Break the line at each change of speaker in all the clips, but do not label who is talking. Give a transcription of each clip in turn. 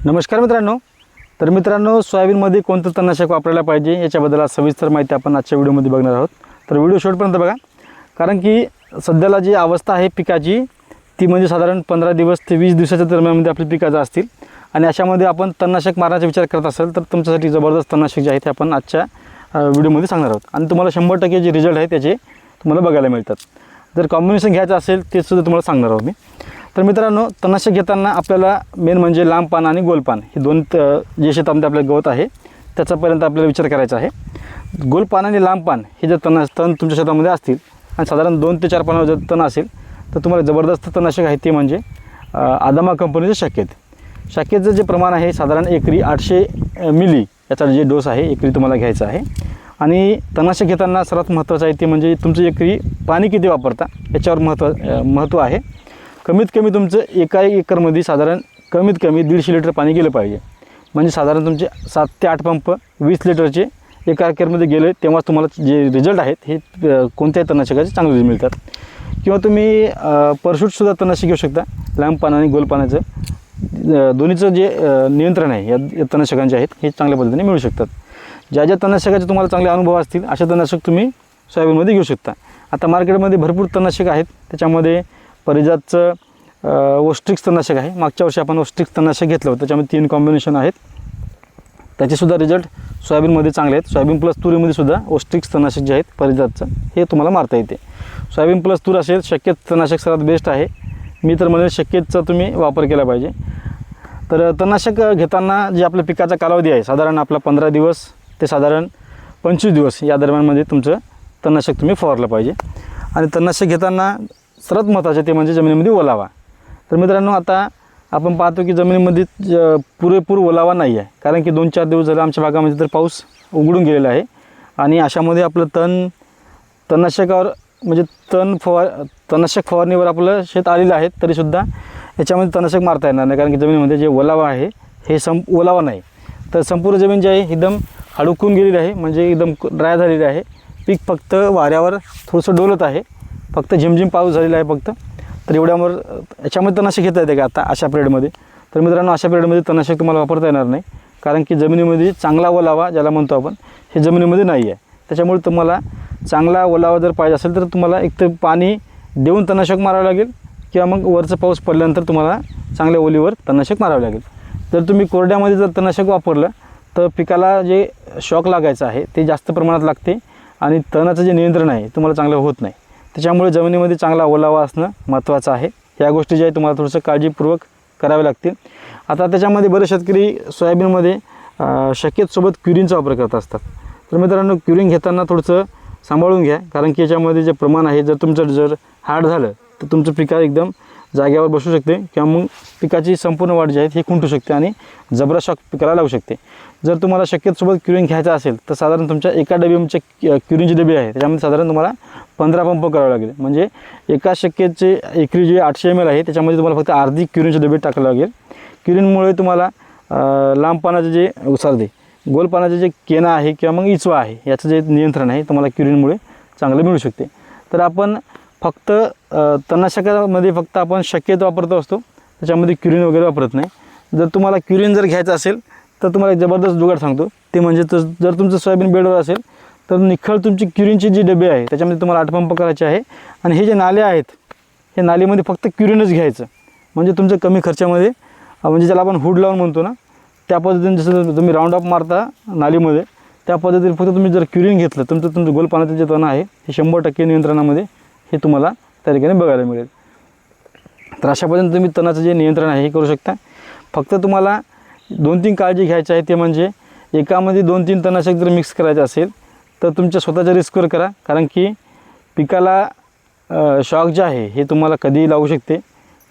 नमस्कार मित्रांनो. तर मित्रांनो, सोयाबीनमध्ये कोणतं तणनाशक वापरायला पाहिजे याच्याबद्दल सविस्तर माहिती आपण आजच्या व्हिडिओमध्ये बघणार आहोत. तर व्हिडिओ शेवटपर्यंत बघा, कारण की सध्याला जी अवस्था आहे पिकाची ती म्हणजे साधारण 15 दिवस ते 20 दिवसाच्या दरम्यानमध्ये आपली पिकाचं असतील आणि अशामध्ये आपण तणनाशक मारण्याचा विचार करत असेल तर तुमच्यासाठी जबरदस्त तणनाशक जे आहे ते आपण आजच्या व्हिडिओमध्ये सांगणार आहोत आणि तुम्हाला 100% जे रिझल्ट आहे त्याचे तुम्हाला बघायला मिळतात. जर कॉम्बिनेशन घ्यायचं असेल ते सुद्धा तुम्हाला सांगणार आहोत मी. तर मित्रांनो, तणनाशक घेताना आपल्याला मेन म्हणजे लांब पान आणि गोल पान हे दोन जे शेतामध्ये आपलं गवत आहे त्याचापर्यंत आपल्याला विचार करायचा आहे. गोल पान आणि लांब पान हे जर तण तुमच्या शेतामध्ये असतील आणि साधारण 2 ते 4 पानावर जर तण असेल तर तुम्हाला जबरदस्त तणनाशक आहे ते म्हणजे आदामा कंपनीचं शक्यतेचं जे प्रमाण आहे साधारण एकरी 800 मिली याचा जे डोस आहे एकरी तुम्हाला घ्यायचा आहे. आणि तणनाशक घेताना सर्वात महत्त्वाचं आहे ते म्हणजे तुमचं एकरी पाणी किती वापरता याच्यावर महत्त्व आहे. कमीत कमी तुमचं एका एकरमध्ये साधारण कमीत कमी 150 लिटर पाणी गेलं पाहिजे. म्हणजे साधारण तुमचे 7 ते 8 पंप 20 लिटरचे एका एकरमध्ये गेले तेव्हा तुम्हाला जे रिझल्ट आहेत हे कोणत्याही तणनाशकाचे चांगले रिझल्ट मिळतात. किंवा तुम्ही परशूटसुद्धा तणनाशक घेऊ शकता. लांब पान आणि गोल पानाचं दोन्हीचं जे नियंत्रण आहे या तणनाशकांचे आहेत हे चांगल्या पद्धतीने मिळू शकतात. ज्या ज्या तणनाशकाचे तुम्हाला चांगले अनुभव असतील अशा तणनाशक तुम्ही सोयाबीनमध्ये घेऊ शकता. आता मार्केटमध्ये भरपूर तणनाशक आहेत. त्याच्यामध्ये परिजातचं ओस्ट्रिक्स तणनाशक आहे. मागच्या वर्षी आपण ओस्ट्रिक्स तणनाशक घेतलं होतं. त्याच्यामध्ये 3 कॉम्बिनेशन आहेत. त्याचेसुद्धा रिझल्ट सोयाबीनमध्ये चांगले आहेत. सोयाबीन प्लस तुरीमध्ये सुद्धा ओस्ट्रिक्स तणनाशक जे आहेत परिजातचं हे तुम्हाला मारता येते. सोयाबीन प्लस तूर असेल शक्यत तणनाशक सर्वात बेस्ट आहे. मी तर म्हणेल शक्यतचा तुम्ही वापर केला पाहिजे. तर तणनाशक घेताना जे आपल्या पिकाचा कालावधी आहे साधारण आपला 15 दिवस ते साधारण 25 दिवस या दरम्यानमध्ये तुमचं तणनाशक तुम्ही फवारलं पाहिजे. आणि तणनाशक घेताना सर्वात महत्त्वाचे ते म्हणजे जमिनीमध्ये ओलावा. तर मित्रांनो, आता आपण पाहतो की जमिनीमध्ये पुरेपूर ओलावा नाही आहे, कारण की 2-4 दिवस झाले आमच्या भागामध्ये तर पाऊस उघडून गेलेला आहे. आणि अशामध्ये आपलं तणनाशकावर म्हणजे तणनाशक फवारणीवर आपलं शेत आलेलं आहे तरीसुद्धा याच्यामध्ये तणनाशक मारता येणार नाही, कारण की जमिनीमध्ये जे ओलावा आहे हे ओलावा नाही. तर संपूर्ण जमीन जी आहे एकदम हडकून गेलेली आहे, म्हणजे एकदम ड्राय झालेली आहे. पीक फक्त वाऱ्यावर थोडंसं डोलत आहे, फक्त झिमझिम पाऊस झालेला आहे फक्त. तर एवढ्यावर याच्यामध्ये तणनाशक घेता येते का आता अशा पिरियडमध्ये? तर मित्रांनो, अशा पिरियडमध्ये तणनाशक तुम्हाला वापरता येणार नाही, कारण की जमिनीमध्ये चांगला ओलावा ज्याला म्हणतो आपण हे जमिनीमध्ये नाही आहे. त्याच्यामुळे तुम्हाला चांगला ओलावा जर पाहिजे असेल तर तुम्हाला एक तर पाणी देऊन तणनाशक मारावं लागेल किंवा मग वरचं पाऊस पडल्यानंतर तुम्हाला चांगल्या ओलीवर तणनाशक मारावं लागेल. जर तुम्ही कोरड्यामध्ये जर तणनाशक वापरलं तर पिकाला जे शॉक लागायचं आहे ते जास्त प्रमाणात लागते आणि तणाचं जे नियंत्रण आहे तुम्हाला चांगलं होत नाही. त्याच्यामुळे जमिनीमध्ये चांगला ओलावा असणं महत्त्वाचं आहे. या गोष्टी जे आहे तुम्हाला थोडंसं काळजीपूर्वक कराव्या लागतील. आता त्याच्यामध्ये बरेच शेतकरी सोयाबीनमध्ये शक्यतसोबत क्युरिनचा वापर करत असतात. तर मित्रांनो, क्युरिन घेताना थोडंसं सांभाळून घ्या, कारण की याच्यामध्ये जे प्रमाण आहे जर तुमचं जर हार्ड झालं तर तुमचं पिका एकदम जागेवर बसू शकते किंवा मग पिकाची संपूर्ण वाढ जी आहे ही खुंटू शकते आणि जबरा शॉक पिकाला लागू शकते. जर तुम्हाला शक्यतसोबत क्युरिन घ्यायचा असेल तर साधारण तुमच्या एका डबीचे क्युरिनचे डबे आहे त्याच्यामध्ये साधारण तुम्हाला 15 पंप करावे लागेल. म्हणजे एका शक्यचे एकरी जे 800 ml आहे त्याच्यामध्ये तुम्हाला फक्त अर्धी क्युरिनचे डबे टाकावे लागेल. क्युरिनमुळे तुम्हाला लांब पानाचे जे गोल पानाचे जे केना आहे किंवा मग इचवा आहे याचं जे नियंत्रण आहे तुम्हाला क्युरिनमुळे चांगलं मिळू शकते. तर आपण फक्त तणनाशकामध्ये फक्त आपण शक्यतो वापरतो असतो, त्याच्यामध्ये क्युरिन वगैरे वापरत नाही. जर तुम्हाला क्युरिन जर घ्यायचं असेल तर तुम्हाला एक जबरदस्त जुगाड सांगतो. ते म्हणजे जर तुमचं सोयाबीन बेडवर असेल तर निखळ तुमची क्युरिनची जी डबे आहे त्याच्यामध्ये तुम्हाला 8 पंप करायचे आहे. आणि हे जे नाले आहेत हे नालीमध्ये फक्त क्युरिनच घ्यायचं, म्हणजे तुमचं कमी खर्चामध्ये म्हणजे ज्याला आपण हुड लावून म्हणतो ना त्या पद्धतीने जसं तुम्ही राऊंड अप मारता नालीमध्ये त्या पद्धतीने फक्त तुम्ही जर क्युरिन घेतलं तुमचं गोल पानाचं जे तण आहे हे 100% नियंत्रणामध्ये हे तुम्हाला त्या ठिकाणी बघायला मिळेल. तर अशा पद्धतीने तुम्ही तणाचं जे नियंत्रण आहे हे करू शकता. फक्त तुम्हाला 2-3 काळजी घ्यायची आहे ते म्हणजे एकामध्ये 2-3 तणनाशक जर मिक्स करायचं असेल तर तुमच्या स्वतःच्या रिस्कवर करा, कारण की पिकाला शॉक जे आहे हे तुम्हाला कधीही लागू शकते.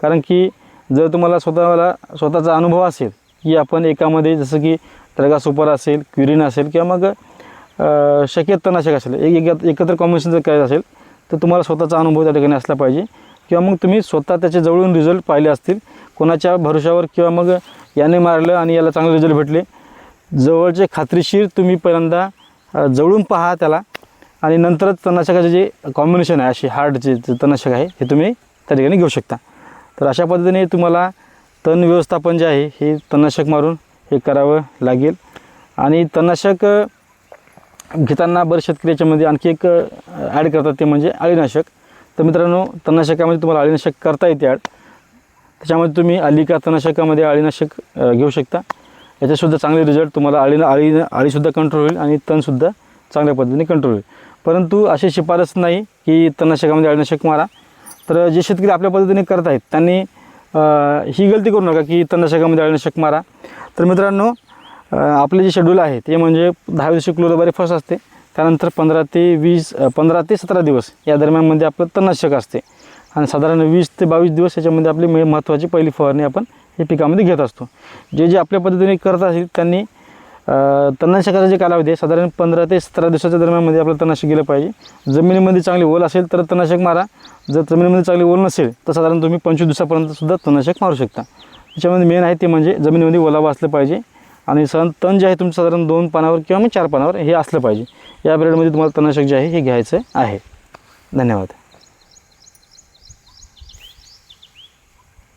कारण की जर तुम्हाला स्वतःचा अनुभव असेल की आपण एकामध्ये जसं की ट्रगा सुपर असेल, क्युरिन असेल किंवा मग शक्यत तणनाशक असेल एकत्र कॉम्बिनेशन जर करायचं असेल तर तुम्हाला स्वतःचा अनुभव त्या ठिकाणी असला पाहिजे किंवा मग तुम्ही स्वतः त्याचे जवळून रिझल्ट पाहिले असतील कोणाच्या भरोशावर किंवा मग याने मारलं आणि याला चांगले रिझल्ट भेटले. जवळचे खात्रीशीर तुम्ही पहिल्यांदा जवळून पहा त्याला आणि नंतरच तणनाशकाचे जे कॉम्बिनेशन आहे अशी हार्ड जे तणनाशक आहे हे तुम्ही त्या ठिकाणी घेऊ शकता. तर अशा पद्धतीने तुम्हाला तण व्यवस्थापन जे आहे हे तणनाशक मारून हे करावं लागेल. आणि तणनाशक घेताना बरेच शेतकरी याच्यामध्ये आणखी एक ॲड करतात, ते म्हणजे अळीनाशक. तर मित्रांनो, तणनाशकामध्ये तुम्हाला अळीनाशक करता येते ॲड. त्याच्यामध्ये तुम्ही अलिका तणनाशकामध्ये अळीनाशक घेऊ शकता. याच्यासुद्धा चांगले रिझल्ट तुम्हाला अळीसुद्धा कंट्रोल होईल आणि तणसुद्धा चांगल्या पद्धतीने कंट्रोल होईल. परंतु अशी शिफारस नाही की तणनाशकामध्ये अळीनाशक मारा. तर जे शेतकरी आपल्या पद्धतीने करत आहेत त्यांनी ही गलती करू नका की तणनाशकामध्ये अळीनाशक मारा. तर मित्रांनो, आपले जे शेड्यूल आहे ते म्हणजे 10 दिवशी क्लोरोबायरिफॉस असते, त्यानंतर 15 ते 17 दिवस या दरम्यानमध्ये आपलं तणनाशक असते आणि साधारण 20 ते 22 दिवस याच्यामध्ये आपली महत्त्वाची पहिली फवारणी आपण हे पिकामध्ये घेत असतो. जे आपल्या पद्धतीने करत असतील त्यांनी तणनाशकाचा जे कालावधी आहे साधारण 15 ते 17 दिवसाच्या दरम्यानमध्ये आपलं तणनाशक गेलं पाहिजे. जमिनीमध्ये चांगली ओल असेल तर तणनाशक मारा. जर जमिनीमध्ये चांगली ओल नसेल तर साधारण तुम्ही 25 दिवसापर्यंतसुद्धा तणनाशक मारू शकता. त्याच्यामध्ये मेन आहे ते म्हणजे जमिनीमध्ये ओलावा असलं पाहिजे आणि तण जे आहे तुमचं साधारण 2 पानावर किंवा मग 4 पानावर हे असलं पाहिजे. या पिरियडमध्ये तुम्हाला तणनाशक जे आहे हे घ्यायचं आहे. धन्यवाद.